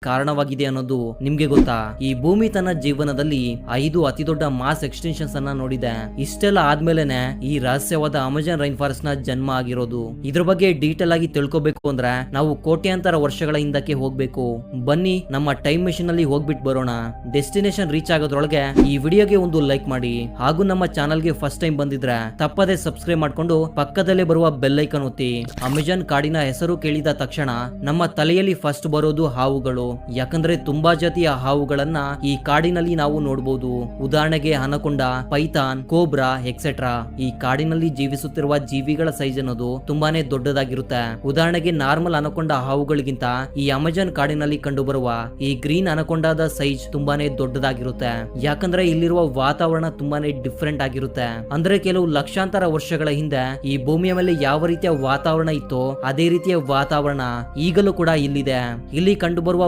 ಕಾರಣವಾಗಿದೆ ಅನ್ನೋದು ನಿಮ್ಗೆ ಗೊತ್ತಾ? ಈ ಭೂಮಿ ತನ್ನ ಜೀವನದಲ್ಲಿ 5 ಅತಿ ದೊಡ್ಡ ಮಾಸ್ ಎಕ್ಸ್ಟೆನ್ಷನ್ಸ್ ಅನ್ನ ನೋಡಿದೆ. ಇಷ್ಟೆಲ್ಲ ಆದ್ಮೇಲೆನೆ ಈ ರಹಸ್ಯವಾದ ಅಮೆಜಾನ್ ರೈನ್ ಫಾರೆಸ್ಟ್ ನ ಜನ್ಮ ಆಗಿರೋದು. ಇದ್ರ ಬಗ್ಗೆ ಡೀಟೇಲ್ ಆಗಿ ತಿಳ್ಕೊಬೇಕು ಅಂದ್ರೆ ನಾವು ಕೋಟ್ಯಾಂತರ ವರ್ಷಗಳ ಹಿಂದಕ್ಕೆ ಹೋಗ್ಬೇಕು. ಬನ್ನಿ ನಮ್ಮ ಟೈಮ್ ಮೆಷಿನ್ ಅಲ್ಲಿ ಹೋಗ್ಬಿಟ್ಟು ಬರೋಣ. ಡೆಸ್ಟಿನೇಷನ್ ರೀಚ್ ಆಗೋದ್ರೊಳಗೆ ಈ ವಿಡಿಯೋಗೆ ಒಂದು ಲೈಕ್ ಮಾಡಿ, ಹಾಗೂ ನಮ್ಮ ಚಾನಲ್ ಗೆ ಫಸ್ಟ್ ಟೈಮ್ ಬಂದಿದ್ರೆ ತಪ್ಪದೆ ಸಬ್ಸ್ಕ್ರೈಬ್ ಮಾಡ್ಕೊಂಡು ಪಕ್ಕದಲ್ಲೇ ಬರುವ ಬೆಲ್ ಐಕಾನ್ ಒತ್ತಿ. ಅಮೆಜಾನ್ ಕಾಡಿನ ಹೆಸರು ಕೇಳಿದ ತಕ್ಷಣ ನಮ್ಮ ತಲೆಯಲ್ಲಿ ಫಸ್ಟ್ ಬರೋದು ಹಾವುಗಳು. ಯಾಕಂದ್ರೆ ತುಂಬಾ ಜಾತಿಯ ಹಾವುಗಳನ್ನ ಈ ಕಾಡಿನಲ್ಲಿ ನಾವು ನೋಡಬಹುದು. ಉದಾಹರಣೆಗೆ ಅನಕೊಂಡ, ಪೈಥಾನ್, ಕೋಬ್ರಾ ಎಕ್ಸೆಟ್ರಾ. ಈ ಕಾಡಿನಲ್ಲಿ ಜೀವಿಸುತ್ತಿರುವ ಜೀವಿಗಳ ಸೈಜ್ ಅನ್ನೋದು ತುಂಬಾನೇ ದೊಡ್ಡದಾಗಿರುತ್ತೆ. ಉದಾಹರಣೆಗೆ ನಾರ್ಮಲ್ ಅನಕೊಂಡ ಹಾವುಗಳಿಗಿಂತ ಈ ಅಮೆಜಾನ್ ಕಾಡಿನಲ್ಲಿ ಕಂಡು ಬರುವ ಈ ಗ್ರೀನ್ ಅನಕೊಂಡಾದ ಸೈಜ್ ತುಂಬಾನೇ ದೊಡ್ಡದಾಗಿರುತ್ತೆ. ಯಾಕಂದ್ರೆ ಇಲ್ಲಿರುವ ವಾತಾವರಣ ತುಂಬಾನೇ ಡಿಫ್ರೆಂಟ್ ಆಗಿರುತ್ತೆ. ಅಂದ್ರೆ ಕೆಲವು ಲಕ್ಷಾಂತರ ವರ್ಷಗಳ ಹಿಂದೆ ಈ ಭೂಮಿಯ ಮೇಲೆ ಯಾವ ರೀತಿಯ ವಾತಾವರಣ ಇತ್ತೋ ಅದೇ ರೀತಿಯ ವಾತಾವರಣ ಈಗಲೂ ಕೂಡ ಇಲ್ಲಿದೆ. ಇಲ್ಲಿ ಕಂಡು ಬರುವ